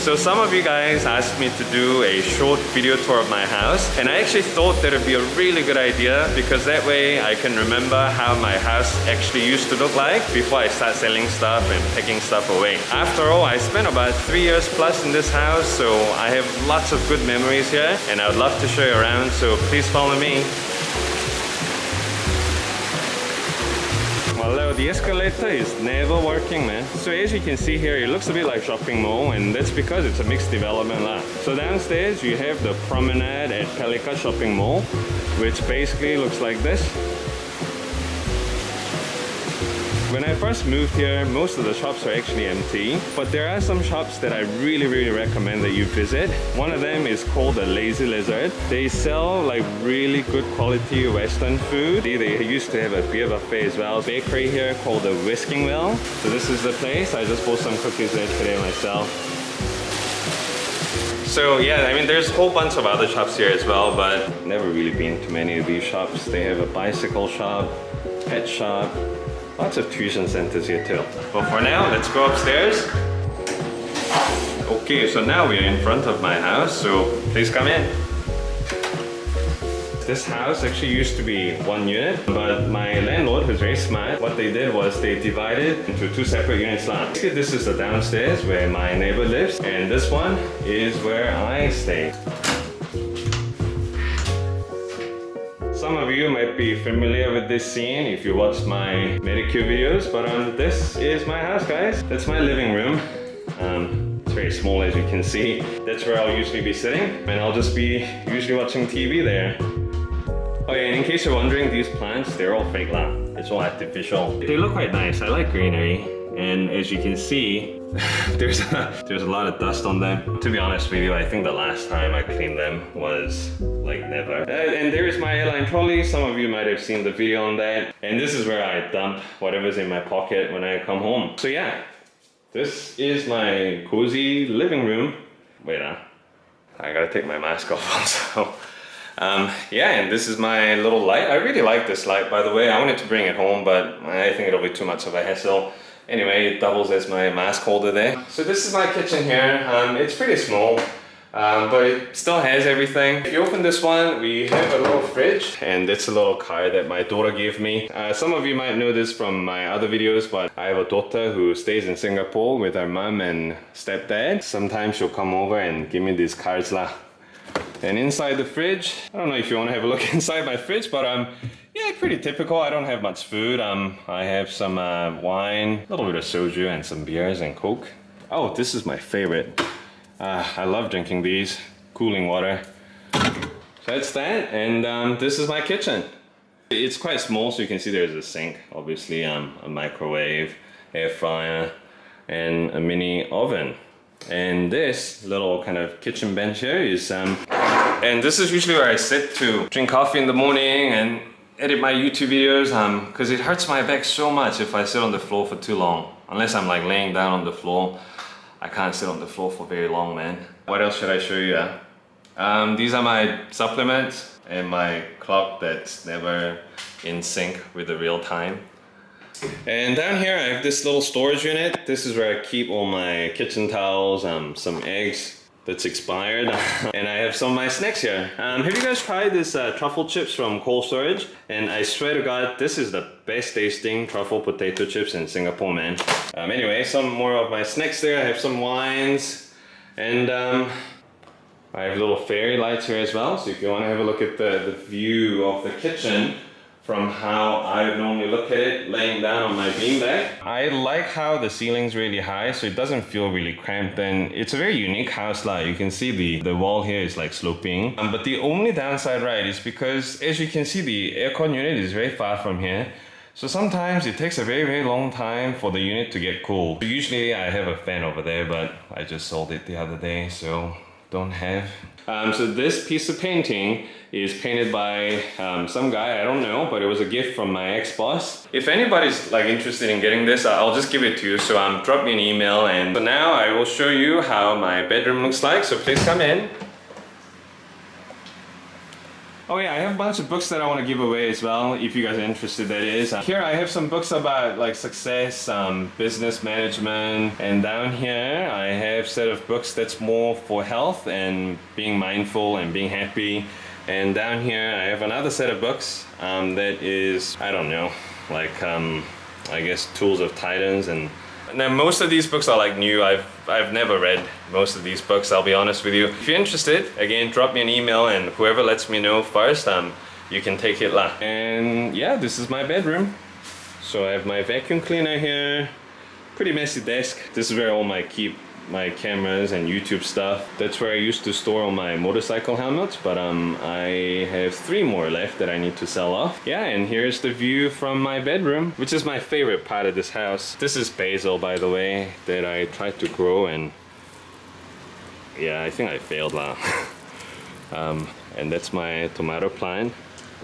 So some of you guys asked me to do a short video tour of my house, and I actually thought that would be a really good idea because that way I can remember how my house actually used to look like before I start selling stuff and packing stuff away. After all, I spent about 3 years plus in this house, so I have lots of good memories here, and I would love to show you around, so please follow me. Well, the escalator is never working, man. So as you can see here, it looks a bit like shopping mall, and that's because it's a mixed development lah. So downstairs you have the promenade at Balik shopping mall, which basically looks like this. When I first moved here, most of the shops are actually empty, but there are some shops that I really recommend that you visit. One of them is called the Lazy Lizard. They sell like really good quality Western food. They used to have a beer buffet as well. Bakery here called the Whisking Well. So this is the place. I just bought some cookies there today myself. So yeah, I mean there's a whole bunch of other shops here as well, but never really been to many of these shops. They have a bicycle shop, pet shop, lots of tuition centers here too. But for now, let's go upstairs. Okay, so now we're in front of my house, so please come in. This house actually used to be one unit, but my landlord was very smart. What they did was they divided into two separate units. This is the downstairs where my neighbor lives, and this one is where I stay. Some of you might be familiar with this scene if you watched my manicure videos, but this is my house, guys. That's my living room. It's very small, as you can see. That's where I'll usually be sitting, and I'll just be usually watching TV there. Oh yeah, and in case you're wondering, these plants, they're all fake lah. It's all artificial. They look quite nice. I like greenery, and as you can see, there's a lot of dust on them. To be honest with you, I think the last time I cleaned them was like never. And there's my airline trolley. Some of you might have seen the video on that. And this is where I dump whatever's in my pocket when I come home. So yeah, this is my cozy living room. Wait, I gotta take my mask off also. Yeah, and this is my little light. I really like this light, by the way. I wanted to bring it home, but I think it'll be too much of a hassle. Anyway, it doubles as my mask holder there. So this is my kitchen here. It's pretty small, but it still has everything. If you open this one, we have a little fridge, and it's a little card that my daughter gave me. Some of you might know this from my other videos, but I have a daughter who stays in Singapore with her mom and stepdad. Sometimes she'll come over and give me these cards lah. And inside the fridge, I don't know if you want to have a look inside my fridge, but yeah, pretty typical. I don't have much food. I have some wine, a little bit of soju and some beers and Coke. Oh, this is my favorite. I love drinking these, cooling water. So that's that, and this is my kitchen. It's quite small, so you can see there's a sink, obviously, a microwave, air fryer, and a mini oven. And this little kind of kitchen bench here is, and this is usually where I sit to drink coffee in the morning and edit my YouTube videos, because it hurts my back so much if I sit on the floor for too long. Unless I'm like laying down on the floor, I can't sit on the floor for very long, man. What else should I show you? These are my supplements and my clock that's never in sync with the real time. And down here I have this little storage unit. This is where I keep all my kitchen towels, some eggs that's expired, and I have some of my snacks here. Have you guys tried this truffle chips from Cold Storage? And I swear to God, this is the best tasting truffle potato chips in Singapore, man. Anyway, some more of my snacks there. I have some wines, and I have little fairy lights here as well. So if you want to have a look at the view of the kitchen from how I would normally look at it laying down on my beanbag. I like how the ceiling's really high, so it doesn't feel really cramped, and it's a very unique house lah. You can see the wall here is like sloping. But the only downside, right, is because as you can see, the aircon unit is very far from here. So sometimes it takes a very long time for the unit to get cool. Usually I have a fan over there, but I just sold it the other day, so don't have. So this piece of painting is painted by some guy, I don't know, but it was a gift from my ex-boss. If anybody's like interested in getting this, I'll just give it to you. So drop me an email, and so now I will show you how my bedroom looks like. So please come in. Oh yeah, I have a bunch of books that I want to give away as well, if you guys are interested, that is. Here I have some books about like success, business management, and down here I have a set of books that's more for health and being mindful and being happy. And down here I have another set of books that is, I don't know, like I guess Tools of Titans. And now most of these books are like new. I've never read most of these books, I'll be honest with you. If you're interested, again, drop me an email, and whoever lets me know first, you can take it lah. And yeah, this is my bedroom. So I have my vacuum cleaner here, pretty messy desk. This is where all my keep my cameras and YouTube stuff. That's where I used to store all my motorcycle helmets, but I have 3 more left that I need to sell off. Yeah, and here's the view from my bedroom, which is my favorite part of this house. This is basil, by the way, that I tried to grow, and yeah, I think I failed lah. And that's my tomato plant,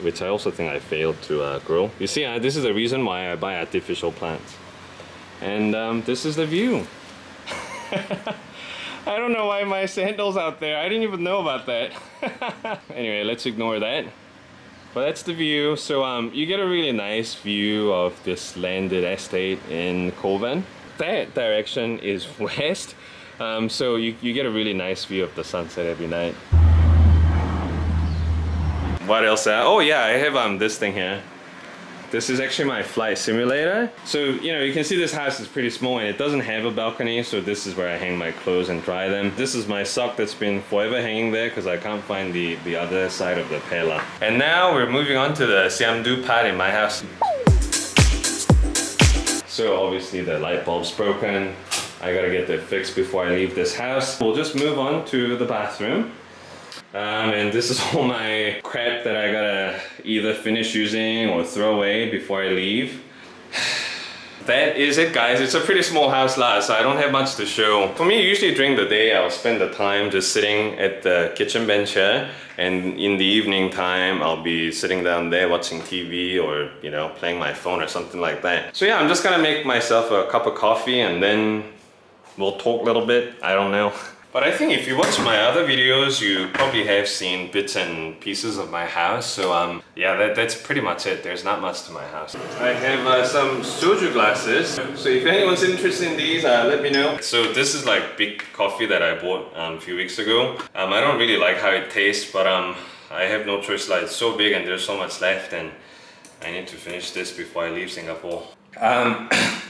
which I also think I failed to grow. You see, this is the reason why I buy artificial plants. And this is the view. I don't know why my sandal's out there. I didn't even know about that. Anyway, let's ignore that. But that's the view. So you get a really nice view of this landed estate in Kovan. That direction is west. So you get a really nice view of the sunset every night. What else? Oh yeah, I have this thing here. This is actually my flight simulator. So, you know, you can see this house is pretty small and it doesn't have a balcony, so this is where I hang my clothes and dry them. This is my sock that's been forever hanging there because I can't find the other side of the pela. And now we're moving on to the Siamdu part in my house. So obviously the light bulb's broken. I gotta get that fixed before I leave this house. We'll just move on to the bathroom. And this is all my crap that I gotta either finish using or throw away before I leave. That is it, guys. It's a pretty small house lah, so I don't have much to show. For me, usually during the day, I'll spend the time just sitting at the kitchen bench here, and in the evening time, I'll be sitting down there watching TV or, you know, playing my phone or something like that. So yeah, I'm just gonna make myself a cup of coffee and then we'll talk a little bit. I don't know. But I think if you watch my other videos, you probably have seen bits and pieces of my house. So yeah, that's pretty much it. There's not much to my house. I have some soju glasses. So if anyone's interested in these, let me know. So this is like big coffee that I bought a few weeks ago. I don't really like how it tastes, but I have no choice. Like, it's so big and there's so much left, and I need to finish this before I leave Singapore.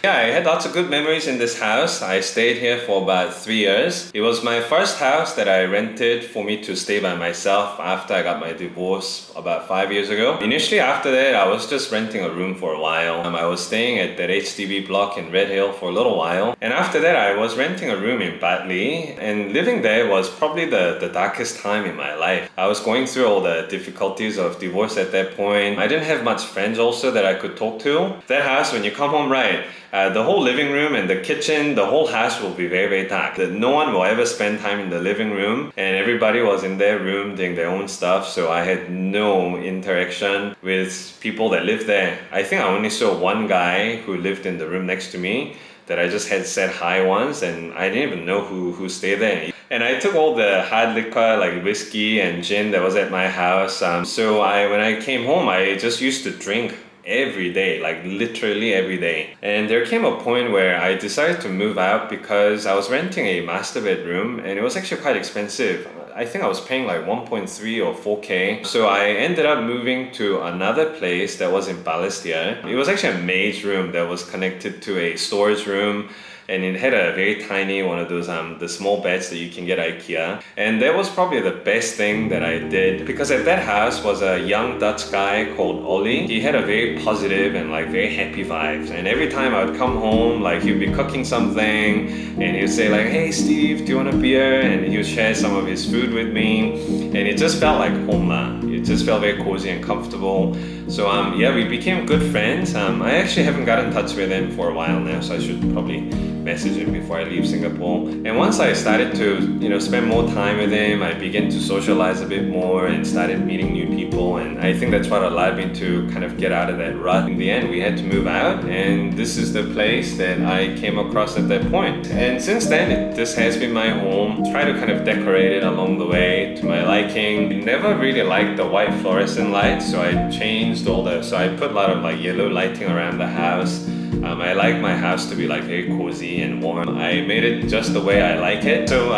Yeah, I had lots of good memories in this house. I stayed here for about 3 years. It was my first house that I rented for me to stay by myself after I got my divorce about 5 years ago. Initially after that, I was just renting a room for a while. I was staying at that HDB block in Red Hill for a little while. And after that, I was renting a room in Balik. And living there was probably the darkest time in my life. I was going through all the difficulties of divorce at that point. I didn't have much friends also that I could talk to. That house, when you come home, right, the whole living room and the kitchen, the whole house will be very, very dark. No one will ever spend time in the living room, and everybody was in their room doing their own stuff, so I had no interaction with people that lived there. I think I only saw one guy who lived in the room next to me that I just had said hi once, and I didn't even know who stayed there. And I took all the hard liquor like whiskey and gin that was at my house. So when I came home, I just used to drink every day, like literally every day. And there came a point where I decided to move out because I was renting a master bedroom and it was actually quite expensive. I think I was paying like 1.3 or 4K. So I ended up moving to another place that was in Balestier. It was actually a maid's room that was connected to a storage room, and it had a very tiny one of those the small beds that you can get at IKEA. And that was probably the best thing that I did, because at that house was a young Dutch guy called Ollie. He had a very positive and like very happy vibes, and every time I would come home, like he'd be cooking something and he'd say like, "Hey Steve, do you want a beer?" And he would share some of his food with me, and it just felt like home. It just felt very cozy and comfortable. So yeah, we became good friends. I actually haven't got in touch with him for a while now, so I should probably message him before I leave Singapore. And once I started to, spend more time with him, I began to socialize a bit more and started meeting new people. And I think that's what allowed me to kind of get out of that rut. In the end, we had to move out, and this is the place that I came across at that point. And since then, this has been my home. Try to kind of decorate it along the way to my liking. Never really liked the white fluorescent lights, so I changed so I put a lot of like yellow lighting around the house. I like my house to be like very cozy and warm. I made it just the way I like it. So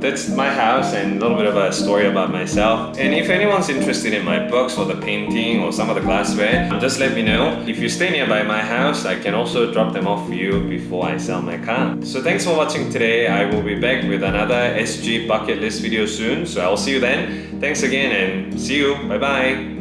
that's my house and a little bit of a story about myself. And if anyone's interested in my books or the painting or some of the glassware, just let me know. If you stay nearby my house, I can also drop them off for you before I sell my car. So thanks for watching today. I will be back with another SG bucket list video soon. So I'll see you then. Thanks again and see you. Bye bye.